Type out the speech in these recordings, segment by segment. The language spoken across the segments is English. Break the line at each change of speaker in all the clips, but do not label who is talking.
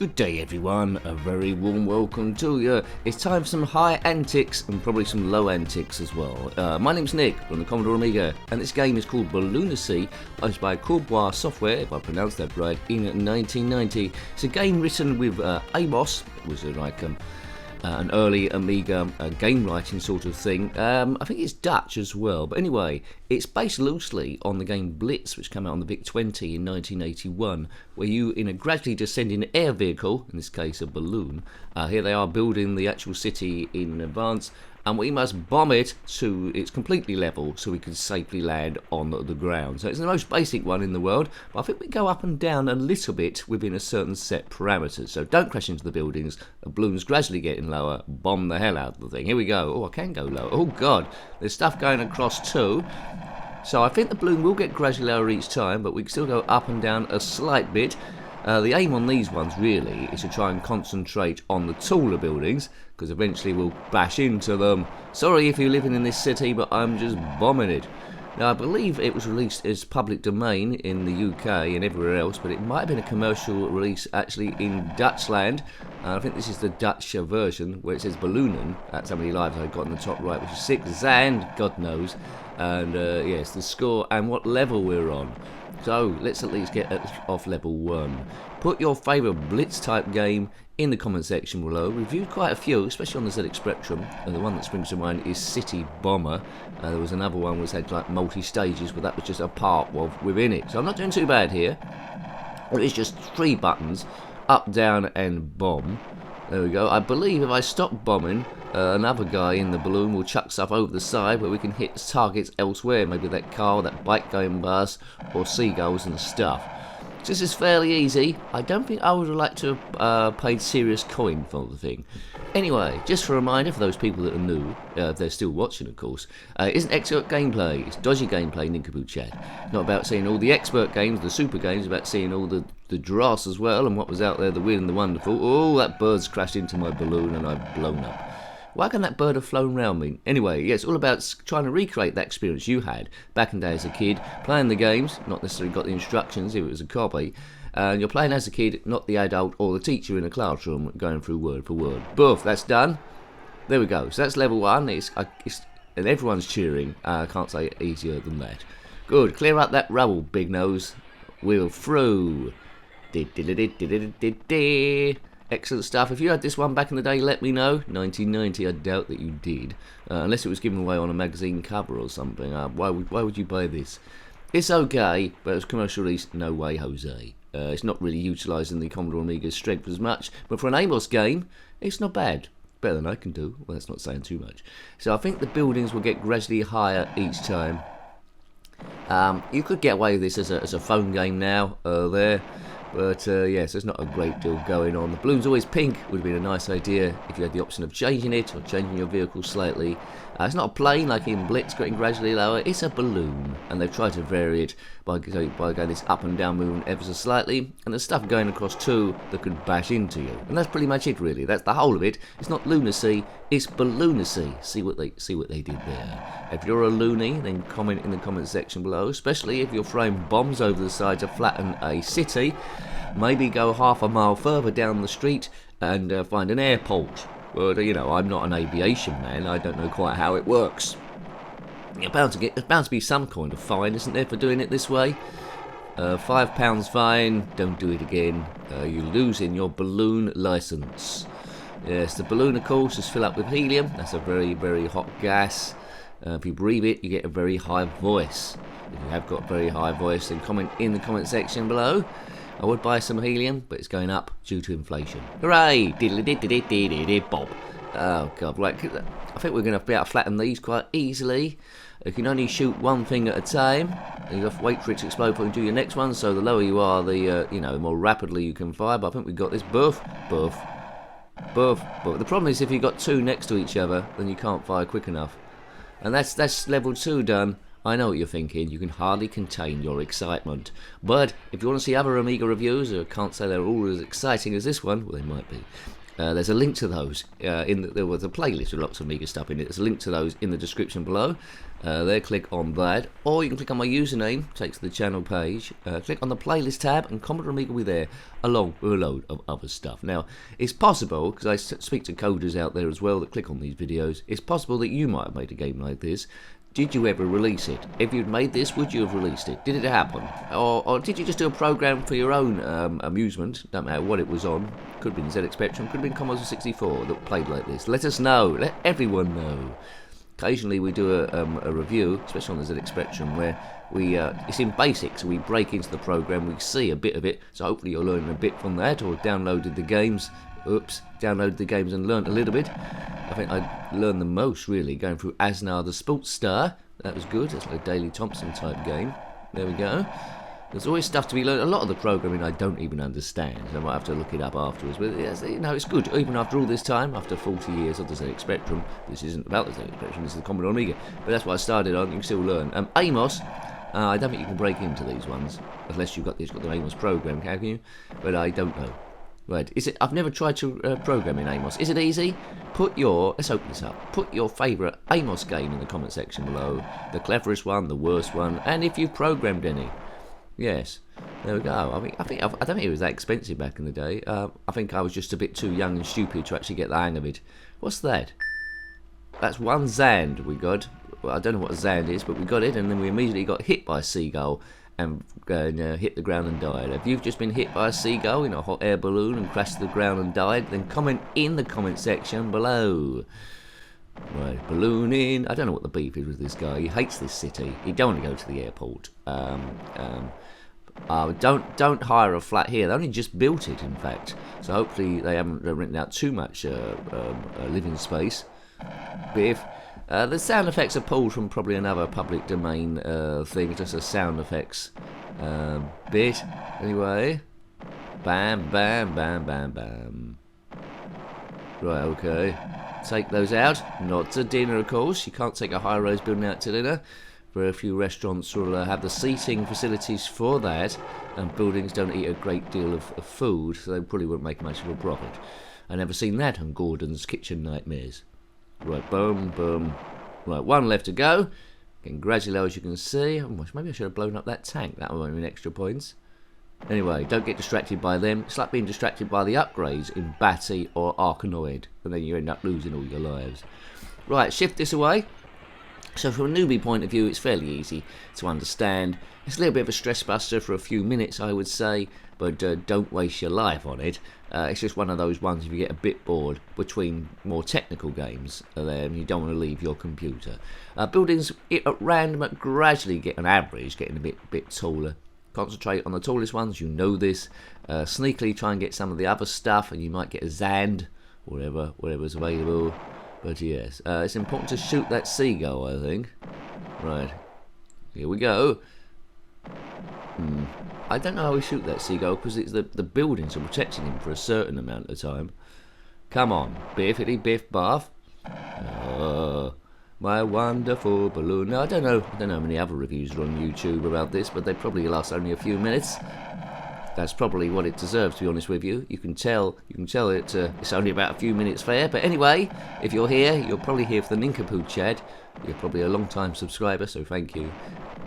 Good day everyone, a very warm welcome to you. It's time for some high antics and probably some low antics as well. My name's Nick from the Commodore Amiga and this game is called Balloonacy, published by Courbois Software, if I pronounced that right, in 1990. It's a game written with AMOS, it was like an early Amiga game writing sort of thing. I think it's Dutch as well, but anyway, it's based loosely on the game BLITZ, which came out on the VIC-20 in 1981, where you, in a gradually descending air vehicle, in this case a balloon, here they are building the actual city in advance, and we must bomb it to it's completely level so we can safely land on the ground. So it's the most basic one in the world, but I think we go up and down a little bit within a certain set parameters. So don't crash into the buildings, the balloon's gradually getting lower, bomb the hell out of the thing. Here we go. Oh, I can go lower. Oh god, there's stuff going across too. So I think the balloon will get gradually lower each time, but we can still go up and down a slight bit. The aim on these ones really is to try and concentrate on the taller buildings, because eventually we'll bash into them. Sorry if you're living in this city, but I'm just bombing it. Now I believe it was released as public domain in the UK and everywhere else, but it might have been a commercial release actually in Dutchland. I think this is the Dutch version where it says Balloonen. That's how many lives I got in the top right, which is 6, Zand, God knows. And yes, the score and what level we're on. So let's at least get off level 1. Put your favourite Blitz type game in the comment section below. Reviewed quite a few, especially on the ZX Spectrum. And the one that springs to mind is City Bomber. There was another one which had like multi-stages, but that was just a part of within it. So I'm not doing too bad here. It's just 3 buttons, up, down and bomb. There we go. I believe if I stop bombing, another guy in the balloon will chuck stuff over the side where we can hit targets elsewhere. Maybe that car, that bike going past, or seagulls and stuff. So this is fairly easy. I don't think I would have liked to have paid serious coin for the thing. Anyway, just for a reminder for those people that are new, if they're still watching of course, it isn't expert gameplay, it's dodgy gameplay, nincompoop chat. It's not about seeing all the expert games, the super games, it's about seeing all the dross as well, and what was out there, the weird and the wonderful. Oh, that bird's crashed into my balloon and I've blown up. Why can that bird have flown round me? Anyway, yeah, it's all about trying to recreate that experience you had back in the day as a kid, playing the games, not necessarily got the instructions if it was a copy, and you're playing as a kid, not the adult or the teacher in a classroom going through word for word. Boof, that's done. There we go. So that's level 1, and everyone's cheering. I can't say easier than that. Good, clear up that rubble, big nose. We're through. Excellent stuff. If you had this one back in the day, let me know. 1990, I doubt that you did. Unless it was given away on a magazine cover or something. Why would you buy this? It's okay, but it was commercial release, no way, Jose. It's not really utilising the Commodore Amiga's strength as much, but for an AMOS game, it's not bad. Better than I can do. Well, that's not saying too much. So I think the buildings will get gradually higher each time. You could get away with this as a phone game now, there. But yes, there's not a great deal going on. The balloon's always pink, would have been a nice idea if you had the option of changing it or changing your vehicle slightly. It's not a plane like in Blitz getting gradually lower, it's a balloon. And they've tried to vary it by going this up and down movement ever so slightly. And there's stuff going across too that could bash into you. And that's pretty much it really, that's the whole of it. It's not lunacy, it's balloonacy. See what they did there. If you're a loony, then comment in the comment section below, especially if you're throwing bombs over the side to flatten a city. Maybe go half a mile further down the street and find an airport. But you know, I'm not an aviation man, I don't know quite how it works. There's bound to be some kind of fine, isn't there, for doing it this way? £5 fine, don't do it again. You're losing your balloon licence. Yes, the balloon of course is filled up with helium, that's a very, very hot gas. If you breathe it, you get a very high voice. If you have got a very high voice, then comment in the comment section below. I would buy some helium, but it's going up due to inflation. Hooray! Bob. Oh god, right. I think we're going to be able to flatten these quite easily. You can only shoot one thing at a time. And you have to wait for it to explode before you do your next one. So the lower you are, the the more rapidly you can fire. But I think we've got this. Boof, boof, boof. But the problem is, if you've got 2 next to each other, then you can't fire quick enough. And that's level 2 done. I know what you're thinking, you can hardly contain your excitement. But if you want to see other Amiga reviews, I can't say they're all as exciting as this one, well they might be. There's a link to those. There was a playlist with lots of Amiga stuff in it. There's a link to those in the description below. There, click on that, or you can click on my username, takes to the channel page. Click on the playlist tab, and Commodore Amiga will be there, along with a load of other stuff. Now, it's possible, because I speak to coders out there as well that click on these videos, it's possible that you might have made a game like this. Did you ever release it? If you'd made this, would you have released it? Did it happen? Or did you just do a program for your own amusement? Don't matter what it was on. Could have been ZX Spectrum, could have been Commodore 64 that played like this. Let us know. Let everyone know. Occasionally we do a review, especially on the ZX Spectrum, where it's in basics. So we break into the program, we see a bit of it, so hopefully you're learning a bit from that, or downloaded the games. Downloaded the games and learnt a little bit. I think I learned the most, really, going through Asnar the Sports Star. That was good. It's like a Daley Thompson type game. There we go. There's always stuff to be learned. A lot of the programming I don't even understand. I might have to look it up afterwards. But yes, it's good. Even after all this time, after 40 years of the ZX Spectrum, this isn't about the ZX Spectrum, this is the Commodore Amiga. But that's what I started on. You can still learn. AMOS, I don't think you can break into these ones unless you've got the AMOS program, can you? But I don't know. Right, I've never tried to program in AMOS. Is it easy? Let's open this up. Put your favourite AMOS game in the comment section below. The cleverest one, the worst one, and if you've programmed any. Yes, there we go. I don't think it was that expensive back in the day. I think I was just a bit too young and stupid to actually get the hang of it. What's that? That's one Zand we got. Well, I don't know what a Zand is, but we got it, and then we immediately got hit by a seagull and hit the ground and died. If you've just been hit by a seagull in a hot air balloon and crashed to the ground and died, then comment in the comment section below. Right, ballooning. I don't know what the beef is with this guy. He hates this city. He don't want to go to the airport. Don't hire a flat here. They only just built it, in fact. So hopefully they haven't rented out too much living space. Biff. The sound effects are pulled from probably another public domain thing, just a sound effects bit. Anyway, bam, bam, bam, bam, bam. Right, okay. Take those out. Not to dinner, of course. You can't take a high-rise building out to dinner. Very few restaurants will have the seating facilities for that, and buildings don't eat a great deal of food, so they probably wouldn't make much of a profit. I've never seen that on Gordon's Kitchen Nightmares. Right, boom, boom. Right, one left to go. Getting gradually low, as you can see. Oh, maybe I should have blown up that tank. That would have been extra points. Anyway, don't get distracted by them. It's like being distracted by the upgrades in Batty or Arkanoid, and then you end up losing all your lives. Right, shift this away. So from a newbie point of view, it's fairly easy to understand. It's a little bit of a stress buster for a few minutes, I would say, but don't waste your life on it. It's just one of those ones if you get a bit bored between more technical games, then you don't want to leave your computer. Buildings at random gradually get an average, getting a bit taller. Concentrate on the tallest ones, you know this. Sneakily try and get some of the other stuff, and you might get a Zand, whatever's available. But yes, it's important to shoot that seagull, I think. Right, here we go. I don't know how we shoot that seagull, because it's the buildings are protecting him for a certain amount of time. Come on, biffity biff baff. My wonderful balloon. Now, I don't know how many other reviews are on YouTube about this, but they probably last only a few minutes. That's probably what it deserves, to be honest with you. You can tell it's only about a few minutes fair. But anyway, if you're here, you're probably here for the Nincapoo chat. You're probably a long-time subscriber, so thank you.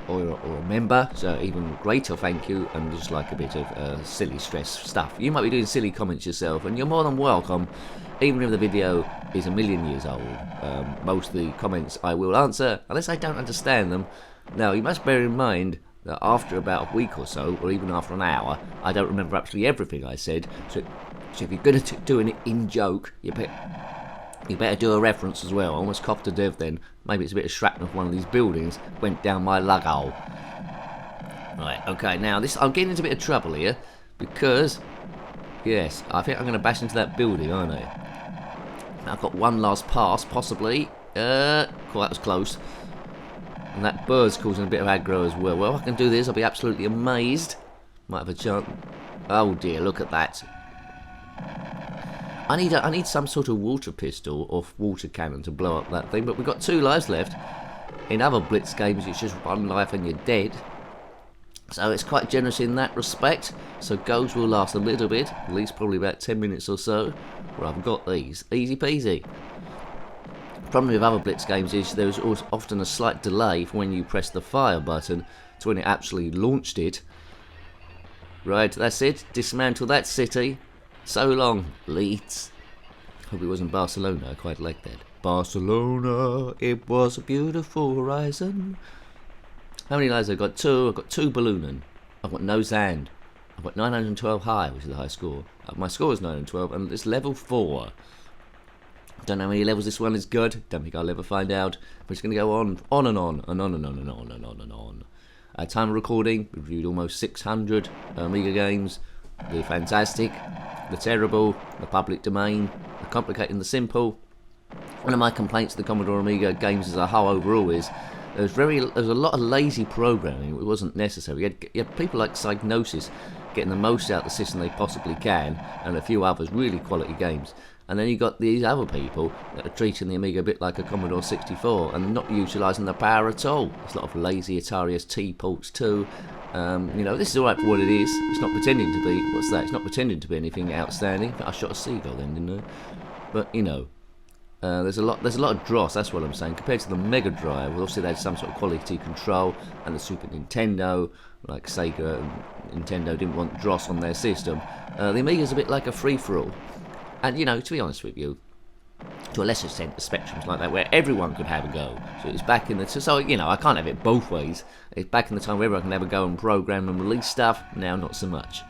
Or a member, so even greater thank you, and just like a bit of silly stress stuff. You might be doing silly comments yourself, and you're more than welcome, even if the video is a million years old. Most of the comments I will answer, unless I don't understand them. Now, you must bear in mind that after about a week or so, or even after an hour, I don't remember absolutely everything I said. So if you're going to do an in-joke, you better do a reference as well. I almost coughed to death then. Maybe it's a bit of shrapnel from one of these buildings went down my lug hole. Right, okay, now I'm getting into a bit of trouble here, because, yes, I think I'm going to bash into that building, aren't I? Now I've got one last pass, possibly. Cool, that was close. And that bird's causing a bit of aggro as well. Well, if I can do this, I'll be absolutely amazed. Might have a chance. Oh dear, look at that. I need some sort of water pistol or water cannon to blow up that thing, but we've got 2 lives left. In other Blitz games, it's just 1 life and you're dead. So it's quite generous in that respect. So goes will last a little bit, at least probably about 10 minutes or so, where I've got these. Easy peasy. The problem with other Blitz games is there's often a slight delay from when you press the fire button to when it actually launched it. Right, that's it. Dismantle that city. So long, BLITZ. Hope it wasn't Barcelona, I quite like that. Barcelona, it was a beautiful horizon. How many lives have I got? 2. I've got 2 ballooning. I've got no sand. I've got 912 high, which is the high score. My score is 912, and it's level 4. Don't know how many levels this one is good. Don't think I'll ever find out. But it's going to go on and on, and on and on and on and on and on. At time of recording, we've reviewed almost 600 Amiga games. The fantastic, the terrible, the public domain, the complicated and the simple. One of my complaints to the Commodore Amiga games as a whole overall is there's a lot of lazy programming. It wasn't necessary. You had people like Psygnosis getting the most out of the system they possibly can, and a few others really quality games. And then you got these other people that are treating the Amiga a bit like a Commodore 64 and not utilising the power at all. There's a lot of lazy Atari ST ports too. You know, this is alright for what it is. It's not pretending to be, what's that? It's not pretending to be anything outstanding. I shot a seagull then, didn't I? But, you know, there's a lot of dross, that's what I'm saying. Compared to the Mega Drive, obviously they had some sort of quality control, and the Super Nintendo, like Sega and Nintendo didn't want dross on their system. The Amiga's a bit like a free-for-all. And, you know, to be honest with you, to a lesser extent, the Spectrum's like that, where everyone could have a go. So it's back in the... So, you know, I can't have it both ways. It's back in the time where everyone can have a go and program and release stuff. Now, not so much.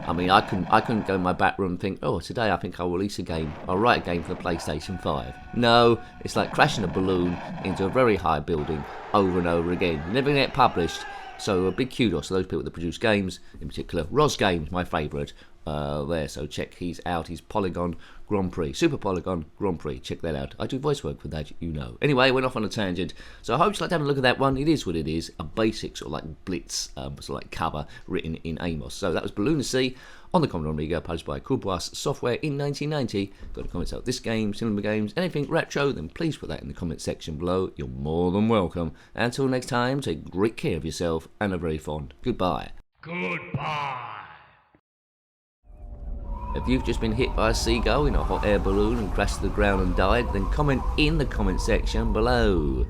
I mean, I couldn't go in my back room and think, oh, today I think I'll release a game. I'll write a game for the PlayStation 5. No, it's like crashing a balloon into a very high building over and over again. You're never going to get published. So a big kudos to those people that produce games, in particular Roz Games, my favourite. There, so check he's out, his Polygon Grand Prix, Super Polygon Grand Prix, check that out. I do voice work for that, you know. Anyway, went off on a tangent, so I hope you like to have a look at that one. It is what it is, a basic sort of like BLITZ, sort of like cover written in AMOS. So that was Balloonacy on the Commodore Amiga, published by Courbois Software in 1990. Got any comments about this game, cinema games, anything retro, then please put that in the comment section below. You're more than welcome. Until next time, take great care of yourself, and a very fond goodbye.
Goodbye.
If you've just been hit by a seagull in a hot air balloon and crashed to the ground and died, then comment in the comment section below.